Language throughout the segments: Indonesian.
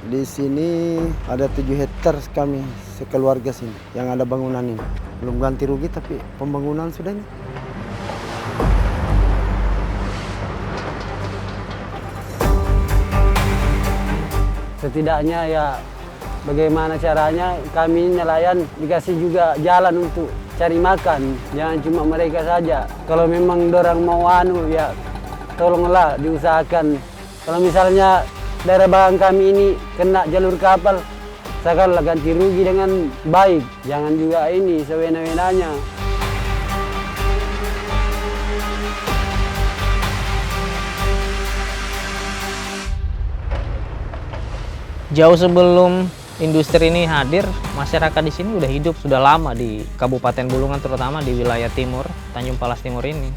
Di sini ada 7 hektar kami sekeluarga sini yang ada bangunan ini. Belum ganti rugi tapi pembangunan sudah ini. Setidaknya ya bagaimana caranya kami nelayan dikasih juga jalan untuk cari makan. Jangan cuma mereka saja. Kalau memang dorang mau ya tolonglah diusahakan. Kalau misalnya daerah Bagang kami ini kena jalur kapal, sekarang ganti rugi dengan baik. Jangan juga ini sewena-wenanya. Jauh sebelum industri ini hadir, masyarakat di sini udah hidup sudah lama di Kabupaten Bulungan, terutama di wilayah timur, Tanjung Palas Timur ini.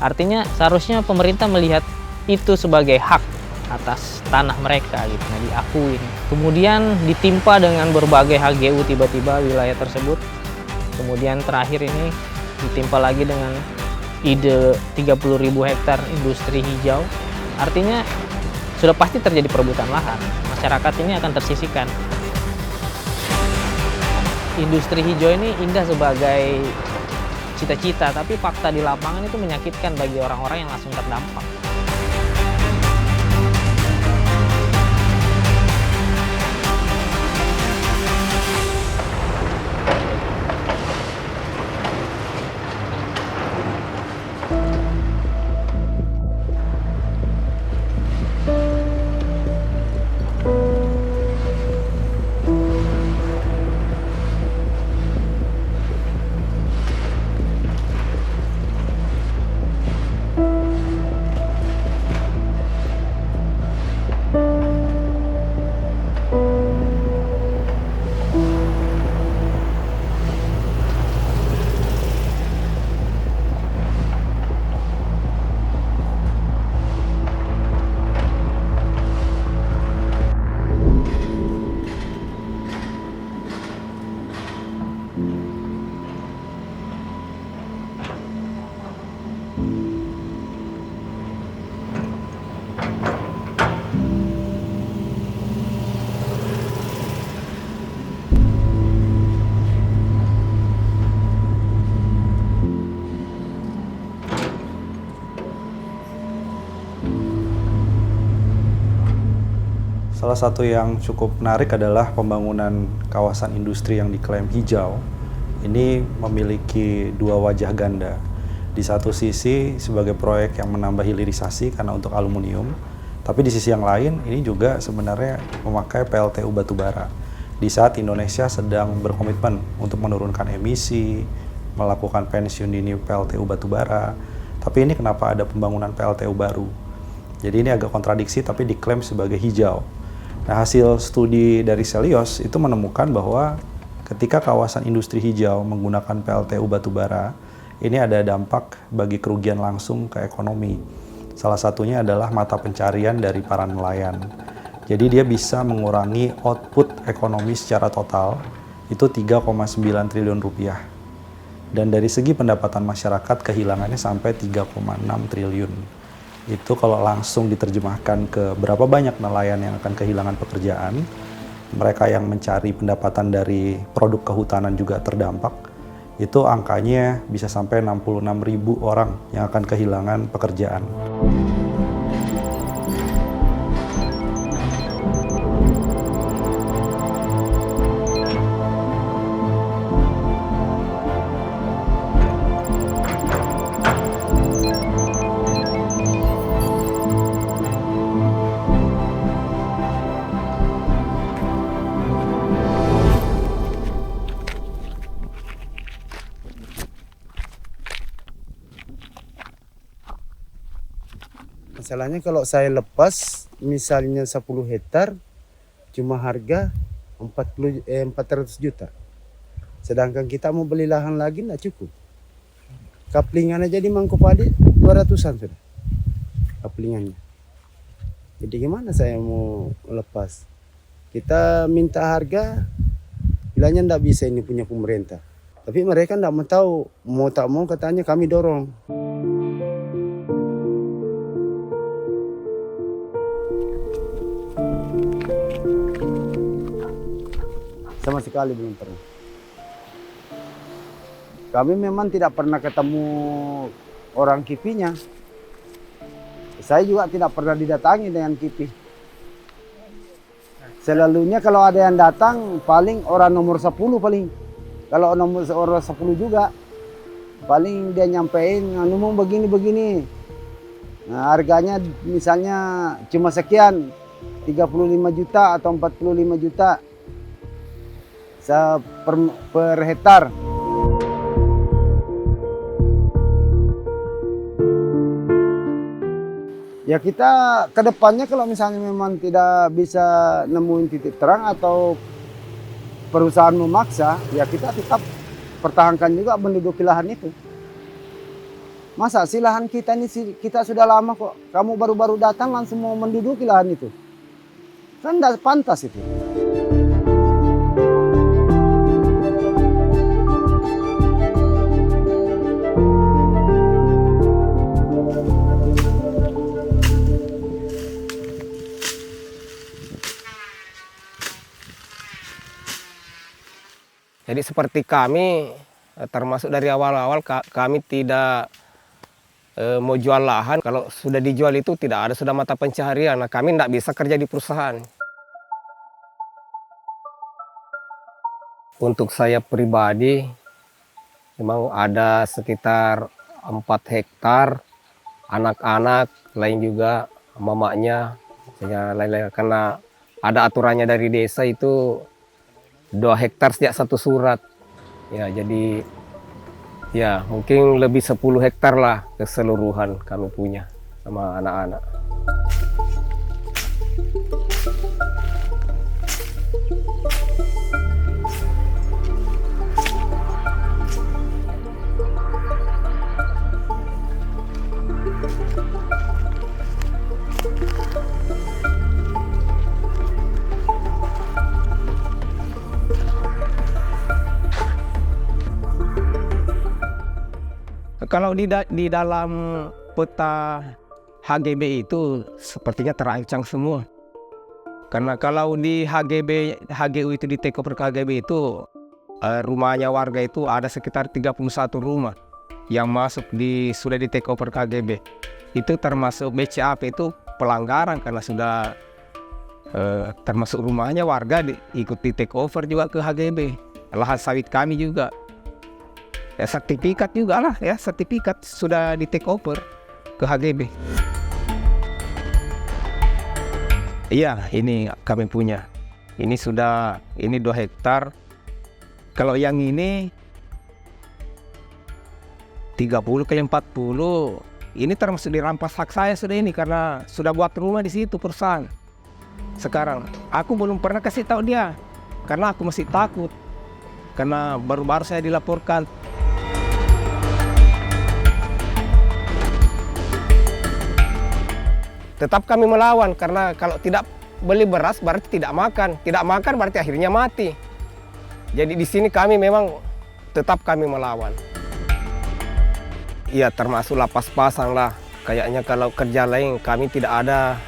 Artinya seharusnya pemerintah melihat itu sebagai hak atas tanah mereka gitu, nah diakuin. Kemudian ditimpa dengan berbagai HGU tiba-tiba wilayah tersebut. Kemudian terakhir ini ditimpa lagi dengan ide 30.000 hektar industri hijau. Artinya sudah pasti terjadi perebutan lahan. Masyarakat ini akan tersisihkan. Industri hijau ini indah sebagai cita-cita, tapi fakta di lapangan itu menyakitkan bagi orang-orang yang langsung terdampak. Salah satu yang cukup menarik adalah pembangunan kawasan industri yang diklaim hijau. Ini memiliki dua wajah ganda. Di satu sisi sebagai proyek yang menambah hilirisasi karena untuk aluminium, tapi di sisi yang lain ini juga sebenarnya memakai PLTU batubara. Di saat Indonesia sedang berkomitmen untuk menurunkan emisi, melakukan pensiun dini PLTU batubara, tapi ini kenapa ada pembangunan PLTU baru? Jadi ini agak kontradiksi tapi diklaim sebagai hijau. Nah, hasil studi dari Celios itu menemukan bahwa ketika kawasan industri hijau menggunakan PLTU batubara, ini ada dampak bagi kerugian langsung ke ekonomi. Salah satunya adalah mata pencarian dari para nelayan. Jadi dia bisa mengurangi output ekonomi secara total, itu 3,9 triliun rupiah. Dan dari segi pendapatan masyarakat kehilangannya sampai 3,6 triliun. Itu kalau langsung diterjemahkan ke berapa banyak nelayan yang akan kehilangan pekerjaan, mereka yang mencari pendapatan dari produk kehutanan juga terdampak, itu angkanya bisa sampai 66.000 orang yang akan kehilangan pekerjaan. Masalahnya kalau saya lepas misalnya 10 hektar cuma harga 400 juta. Sedangkan kita mau beli lahan lagi nggak cukup. Kaplingan aja di Mangkopadi 200-an sudah. Kaplingannya. Jadi gimana saya mau lepas? Kita minta harga, bilangnya ndak bisa ini punya pemerintah. Tapi mereka ndak mau tahu, mau tak mau katanya kami dorong. Sama sekali belum pernah. Kami memang tidak pernah ketemu orang KIPI-nya. Saya juga tidak pernah didatangi dengan KIPI. Selalunya kalau ada yang datang paling orang nomor 10 paling. Kalau nomor orang 10 juga paling dia nyampein ngomong begini-begini. Nah, harganya misalnya cuma sekian, 35 juta atau 45 juta per hektar. Ya kita ke depannya kalau misalnya memang tidak bisa nemuin titik terang atau perusahaan memaksa, ya kita tetap pertahankan juga menduduki lahan itu. Masa sih lahan kita ini kita sudah lama kok, kamu baru-baru datang langsung mau menduduki lahan itu. Kan tidak pantas itu. Jadi seperti kami, termasuk dari awal-awal kami tidak mau jual lahan. Kalau sudah dijual itu tidak ada sudah mata pencaharian. Nah, kami tidak bisa kerja di perusahaan. Untuk saya pribadi, memang ada sekitar 4 hektar, anak-anak, lain juga mamanya. Karena ada aturannya dari desa itu 2 hektar setiap 1 surat. Ya, jadi ya mungkin lebih 10 hektar lah keseluruhan kami punya sama anak-anak. Kalau di dalam peta HGB itu sepertinya terancam semua. Karena kalau di HGU itu di take over ke HGB itu rumahnya warga itu ada sekitar 31 rumah yang masuk sudah di take over ke HGB. Itu termasuk BCAP itu pelanggaran karena sudah termasuk rumahnya warga ikut di take over juga ke HGB. Lahan sawit kami juga. Ya, sertifikat juga lah ya, sertifikat sudah di take over ke HGB. Iya, ini kami punya. Ini 2 hektar. Kalau yang ini 30 kali 40, ini termasuk dirampas hak saya sudah ini karena sudah buat rumah di situ perusahaan. Sekarang aku belum pernah kasih tahu dia karena aku masih takut. Karena baru-baru saya dilaporkan. Tetap kami melawan karena kalau tidak beli beras berarti tidak makan. Tidak makan berarti akhirnya mati. Jadi di sini kami memang tetap kami melawan. Iya, termasuk lapas pasang lah. Kayaknya kalau kerja lain kami tidak ada,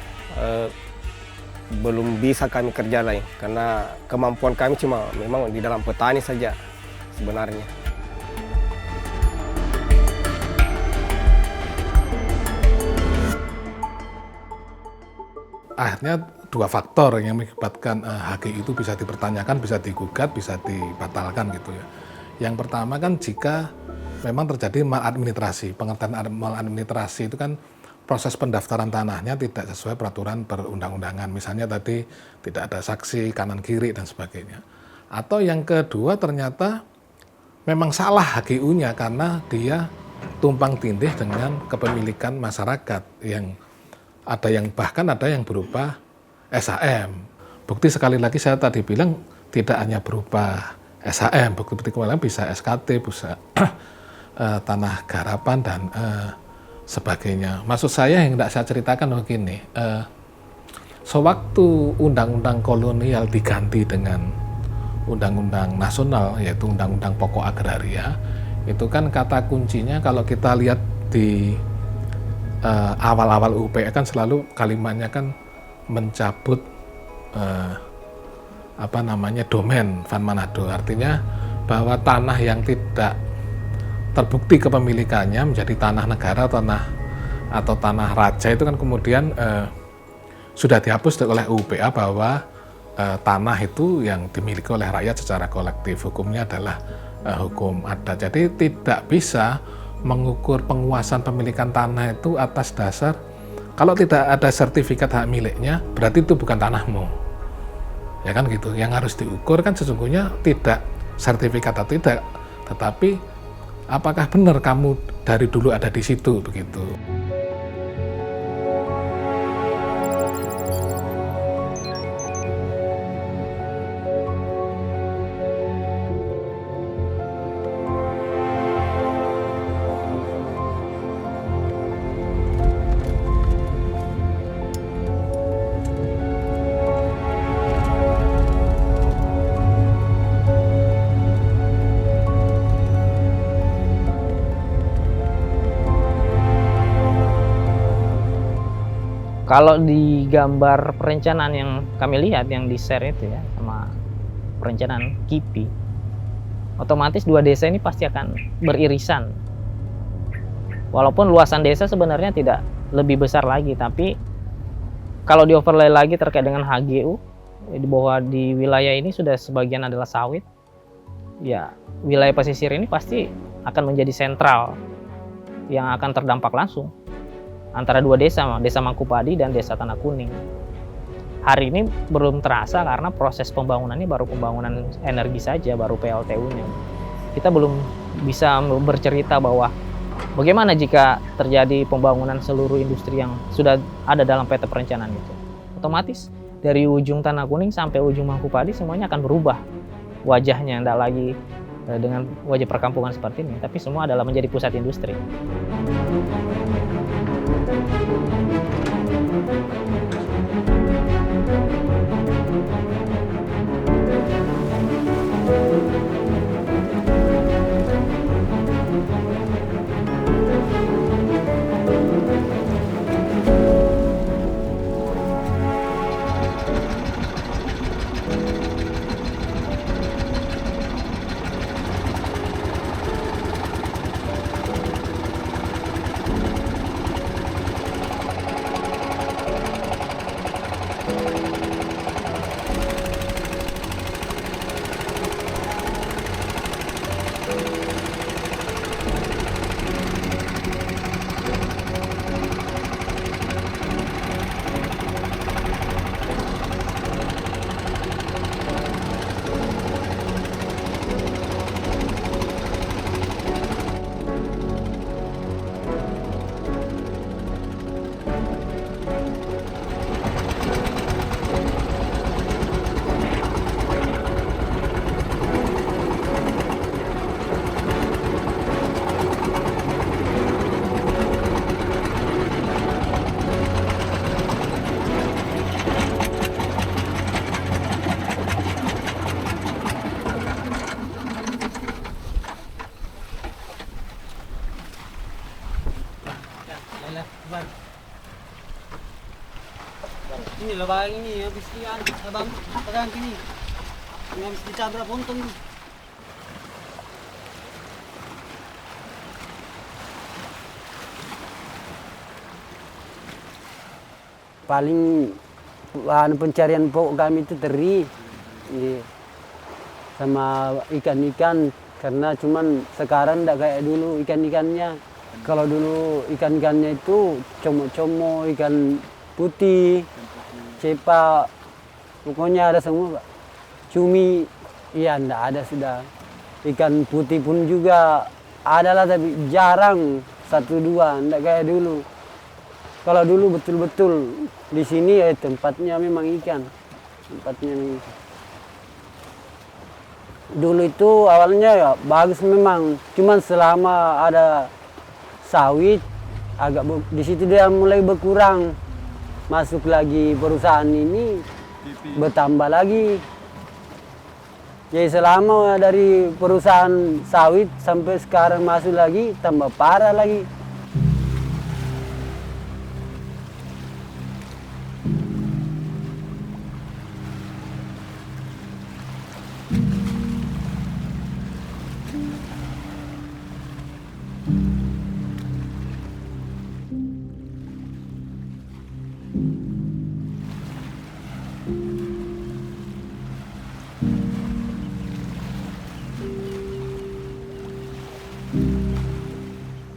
belum bisa kami kerja lain. Karena kemampuan kami cuma memang di dalam petani saja sebenarnya. Akhirnya 2 faktor yang mengakibatkan HGI itu bisa dipertanyakan, bisa digugat, bisa dibatalkan gitu ya. Yang pertama kan jika memang terjadi maladministrasi. Pengertian maladministrasi itu kan proses pendaftaran tanahnya tidak sesuai peraturan perundang-undangan. Misalnya tadi tidak ada saksi kanan kiri dan sebagainya. Atau yang kedua ternyata memang salah HGU-nya karena dia tumpang tindih dengan kepemilikan masyarakat yang bahkan ada yang berupa SHM. Bukti sekali lagi saya tadi bilang tidak hanya berupa SHM, bukti-bukti kemarin bisa SKT, bisa tanah garapan dan sebagainya. Maksud saya yang tidak saya ceritakan begini, sewaktu undang-undang kolonial diganti dengan undang-undang nasional, yaitu undang-undang pokok agraria, itu kan kata kuncinya kalau kita lihat di awal-awal UPE kan selalu kalimatnya kan mencabut domain Van Manado, artinya bahwa tanah yang tidak terbukti kepemilikannya menjadi tanah negara atau tanah raja itu kan kemudian sudah dihapus oleh UPA bahwa tanah itu yang dimiliki oleh rakyat secara kolektif, hukumnya adalah hukum adat. Jadi tidak bisa mengukur penguasaan pemilikan tanah itu atas dasar kalau tidak ada sertifikat hak miliknya berarti itu bukan tanahmu, ya kan gitu. Yang harus diukur kan sesungguhnya tidak sertifikat atau tidak, tetapi apakah benar kamu dari dulu ada di situ, begitu. Kalau di gambar perencanaan yang kami lihat yang di share itu ya sama perencanaan KIPI, otomatis dua desa ini pasti akan beririsan. Walaupun luasan desa sebenarnya tidak lebih besar lagi, tapi kalau di overlay lagi terkait dengan HGU, bahwa di wilayah ini sudah sebagian adalah sawit, ya wilayah pesisir ini pasti akan menjadi sentral yang akan terdampak langsung antara dua desa, Desa Mangkupadi dan Desa Tanah Kuning. Hari ini belum terasa karena proses pembangunannya baru pembangunan energi saja, baru PLTU-nya. Kita belum bisa bercerita bahwa bagaimana jika terjadi pembangunan seluruh industri yang sudah ada dalam peta perencanaan itu. Otomatis dari ujung Tanah Kuning sampai ujung Mangkupadi semuanya akan berubah wajahnya, tidak lagi dengan wajah perkampungan seperti ini, tapi semua adalah menjadi pusat industri. Ini lubang ini habis abang pegang ini. Ini habis dicabrak pontong tuh. Paling pencarian pokok kami itu teri sama ikan-ikan, karena cuman sekarang tidak kayak dulu ikan-ikannya. Kalau dulu ikan-ikannya itu como-como, ikan putih, cepa, pokoknya ada semua. Cumi, iya enggak ada sudah. Ikan putih pun juga ada lah, tapi jarang, 1-2, enggak kayak dulu. Kalau dulu betul-betul di sini ya tempatnya memang ikan. Tempatnya memang ikan. Dulu itu awalnya ya bagus memang, cuman selama ada sawit agak di situ dia mulai berkurang. masuk lagi perusahaan ini bertambah lagi. Jadi selama dari perusahaan sawit sampai sekarang masuk lagi tambah parah lagi.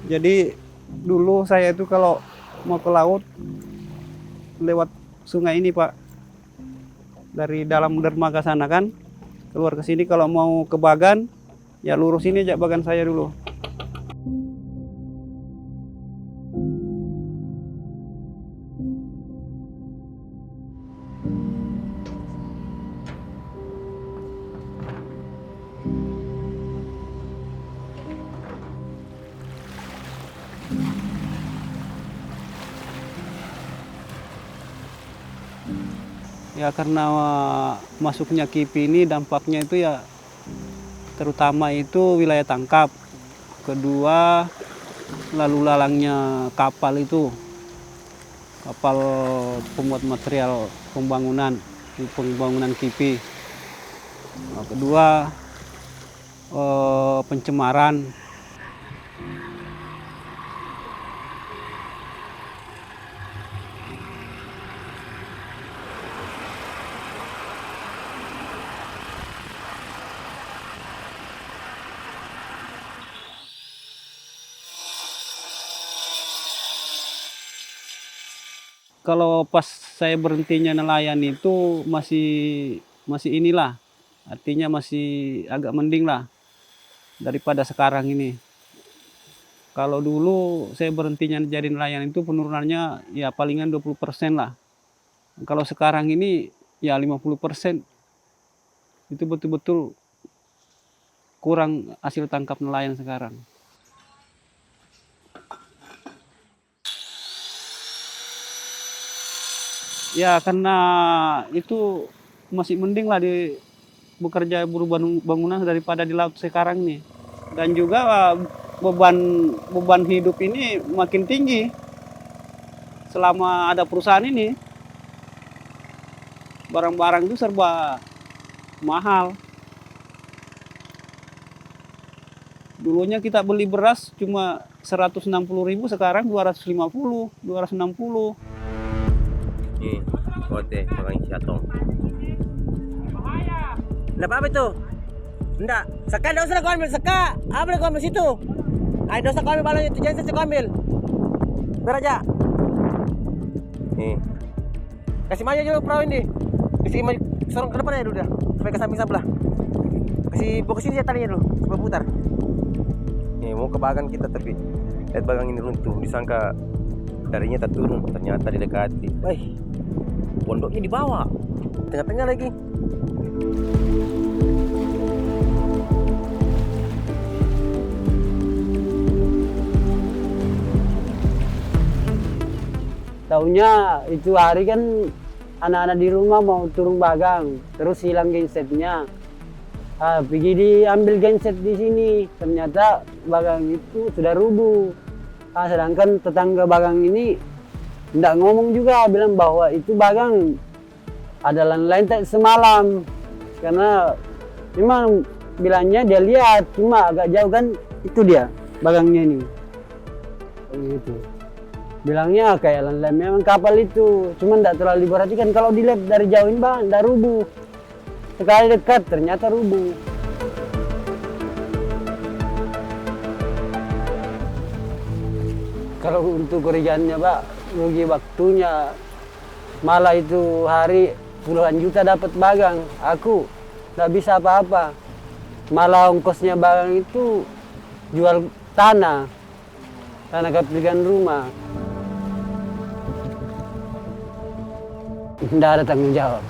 Jadi dulu saya itu kalau mau ke laut lewat sungai ini Pak. Dari dalam dermaga sana kan, keluar ke sini kalau mau ke Bagan, ya lurus ini aja Bagan saya dulu. Ya karena masuknya KIPI ini dampaknya itu ya terutama itu wilayah tangkap. Kedua lalu lalangnya kapal itu, kapal pembuat material pembangunan di pembangunan KIPI. Nah, kedua pencemaran. Kalau pas saya berhentinya nelayan itu masih inilah, artinya masih agak mending lah daripada sekarang ini. Kalau dulu saya berhentinya jadi nelayan itu penurunannya ya palingan 20% lah. Kalau sekarang ini ya 50%. Itu betul-betul kurang hasil tangkap nelayan sekarang. Ya karena itu masih mending lah di bekerja buruh bangunan daripada di laut sekarang nih. Dan juga beban hidup ini makin tinggi selama ada perusahaan ini. Barang-barang itu serba mahal. Dulunya kita beli beras cuma 160.000, sekarang 250, 260. Nih, kote, orang siatong. Nggak apa-apa itu? Nggak. Seka, nggak usah kau ambil. Seka, ambil kau ambil situ. Ayo, nggak usah kau ambil balonnya itu. Jangan saya kau ambil. Biar aja. Nih. Kasih maju juga perahu ini. Kasih maju. Sorong ke depan aja dulu dah. Sampai ke samping sebelah. Kasih bawa ke sini ya talinya dulu. Supaya putar. Nih, mau ke Bagan kita tapi lihat Bagan ini runtuh. Disangka darinya tak turun, ternyata didekati. Baik. Pondoknya di bawah, tengah-tengah lagi. Taunya itu hari kan anak-anak di rumah mau turun Bagang, terus hilang gensetnya. Pergi diambil genset di sini, ternyata Bagang itu sudah rubuh. Sedangkan tetangga Bagang ini tidak ngomong juga, bilang bahwa itu Bagang ada lain semalam. Karena memang bilangnya dia lihat, cuma agak jauh kan itu dia Bagangnya ini. Gitu. Bilangnya kayak lain-lain memang kapal itu, cuma tidak terlalu diperhatikan. Kalau dilihat dari jauh ini Bang, tidak rubuh. Sekali dekat ternyata rubuh. Kalau untuk kerugiannya Pak, rugi waktunya. Malah itu hari puluhan juta dapat Bagang. Aku nggak bisa apa-apa. Malah ongkosnya Bagang itu jual tanah kepemilikan rumah. Nggak ada tanggung jawab.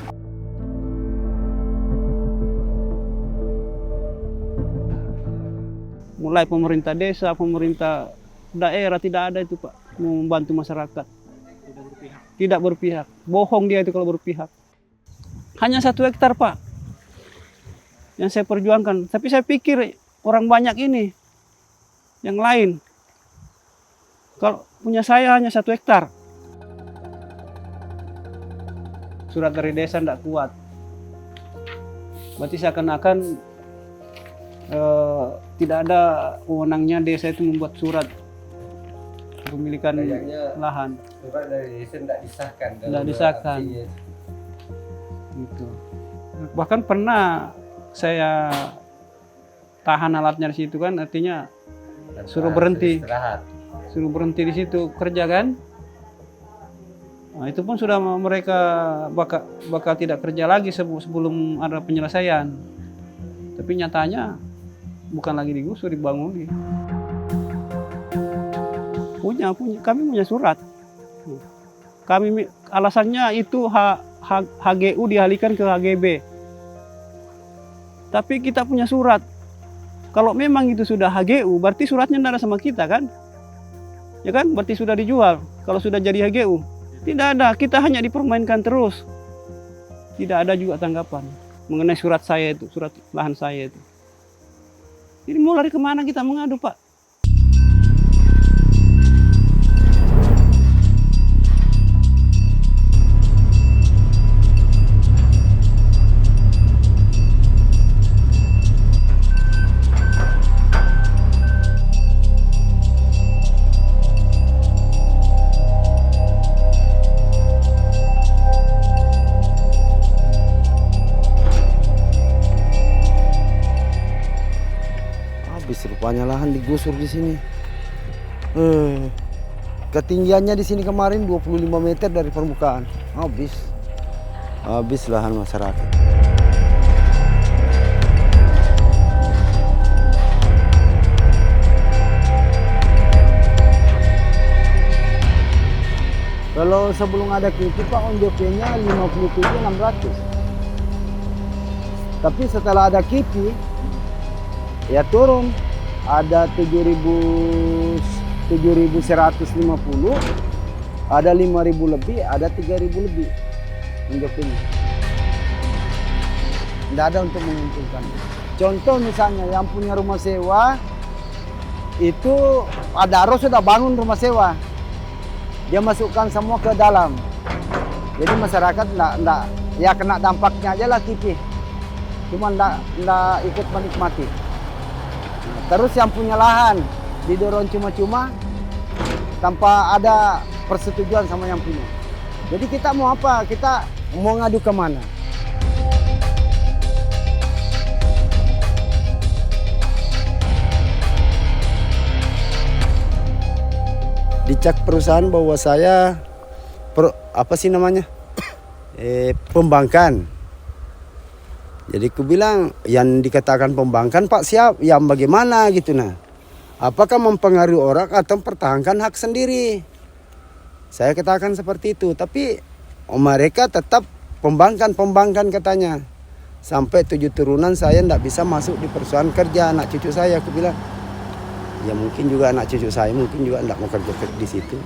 Mulai pemerintah desa, pemerintah daerah tidak ada itu Pak, membantu masyarakat. Tidak berpihak. Bohong dia itu kalau berpihak. Hanya 1 hektar, Pak, yang saya perjuangkan. Tapi saya pikir orang banyak ini, yang lain. Kalau punya saya hanya 1 hektar. Surat dari desa tidak kuat. Berarti seakan-akan tidak ada wewenangnya desa itu membuat surat kepemilikan lahan. Surat dari desa tidak disahkan. Tidak disahkan. Gitu. Bahkan pernah saya tahan alatnya di situ kan, artinya suruh berhenti. Suruh berhenti di situ kerja kan. Nah, itu pun sudah mereka bakal tidak kerja lagi sebelum ada penyelesaian. Tapi nyatanya bukan lagi digusur, dibangun lagi. Kami punya surat. Alasannya itu HGU dialihkan ke HGB. Tapi kita punya surat. Kalau memang itu sudah HGU, berarti suratnya tidak ada sama kita kan? Ya kan? Berarti sudah dijual. Kalau sudah jadi HGU, tidak ada. Kita hanya dipermainkan terus. Tidak ada juga tanggapan mengenai surat saya itu, surat lahan saya itu. Jadi mau lari kemana kita mengadu, Pak? Rupanya lahan digusur di sini. Ketinggiannya di sini kemarin 25 meter dari permukaan. Habis lahan masyarakat. Kalau sebelum ada KIPI Pak, OJP-nya 57.600. Tapi setelah ada KIPI, ya turun. Ada 7.150, ada 5.000 lebih, ada 3.000 lebih menjawabnya. Tidak ada untuk menguntungkan. Contoh misalnya yang punya rumah sewa, itu Adaro sudah bangun rumah sewa. Dia masukkan semua ke dalam. Jadi masyarakat enggak, ya kena dampaknya aja lah tipis. Cuma enggak ikut menikmati. Terus yang punya lahan didorong cuma-cuma tanpa ada persetujuan sama yang punya. Jadi kita mau apa? Kita mau ngadu kemana? Dicek perusahaan bahwa saya pembangkan. Jadi aku bilang, yang dikatakan pembangkan Pak siap, yang bagaimana gitu nah. Apakah mempengaruhi orang atau mempertahankan hak sendiri? Saya katakan seperti itu, tapi mereka tetap pembangkan katanya. Sampai 7 turunan saya tidak bisa masuk di perusahaan kerja anak cucu saya. Aku bilang, ya mungkin juga anak cucu saya mungkin juga tidak mau kerja di situ.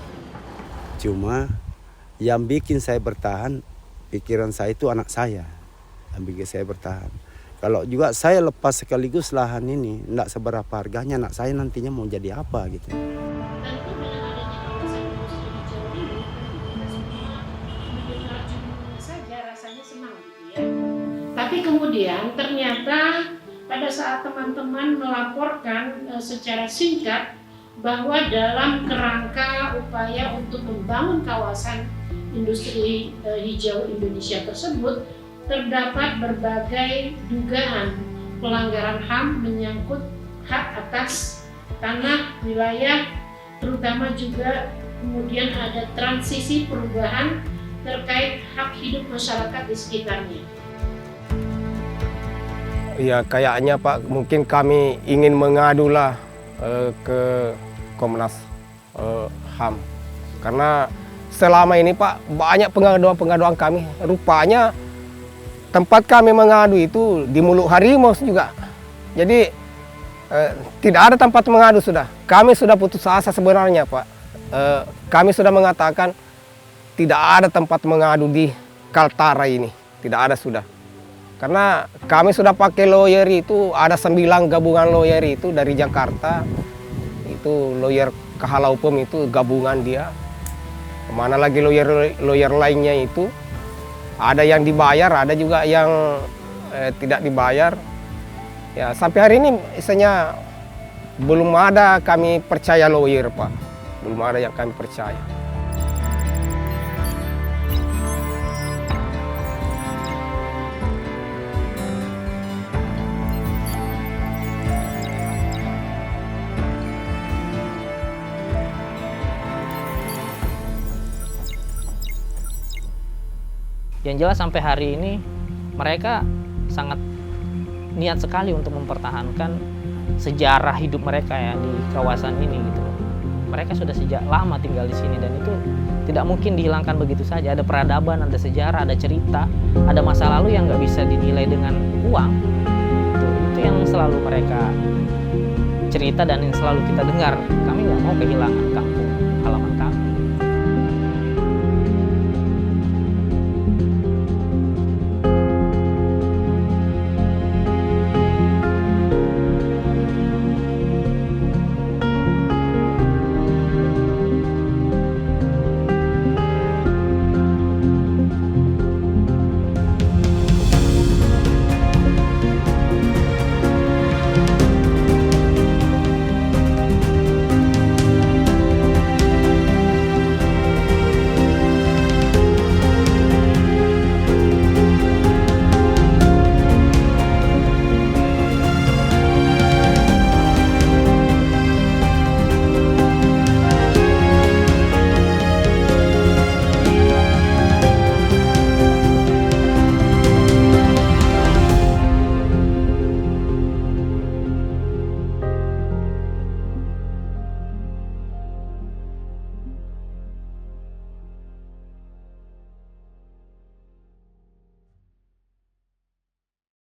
Cuma yang bikin saya bertahan, pikiran saya itu anak saya. Yang bikin saya bertahan. Kalau juga saya lepas sekaligus lahan ini, tidak seberapa harganya, anak saya nantinya mau jadi apa gitu. Saja rasanya senang gitu ya. Tapi kemudian ternyata pada saat teman-teman melaporkan secara singkat bahwa dalam kerangka upaya untuk membangun kawasan industri hijau Indonesia tersebut terdapat berbagai dugaan pelanggaran HAM menyangkut hak atas tanah wilayah, terutama juga kemudian ada transisi perubahan terkait hak hidup masyarakat di sekitarnya. Ya kayaknya Pak, mungkin kami ingin mengadulah ke Komnas HAM. Karena selama ini Pak, banyak pengaduan kami. Rupanya tempat kami mengadu itu di Muluk Harimau juga. Jadi tidak ada tempat mengadu sudah. Kami sudah putus asa sebenarnya Pak. Kami sudah mengatakan tidak ada tempat mengadu di Kaltara ini, tidak ada sudah. Karena kami sudah pakai lawyer itu, ada 9 gabungan lawyer itu dari Jakarta. Itu lawyer Kahalaupem itu gabungan dia. Kemana lagi lawyer lainnya itu. Ada yang dibayar, ada juga yang tidak dibayar. Ya, sampai hari ini misalnya belum ada kami percaya lawyer, Pak. Belum ada yang kami percaya. Yang jelas sampai hari ini mereka sangat niat sekali untuk mempertahankan sejarah hidup mereka ya di kawasan ini gitu. Mereka sudah sejak lama tinggal di sini dan itu tidak mungkin dihilangkan begitu saja. Ada peradaban, ada sejarah, ada cerita, ada masa lalu yang nggak bisa dinilai dengan uang. Itu yang selalu mereka cerita dan yang selalu kita dengar. Kami nggak mau kehilangan kamu.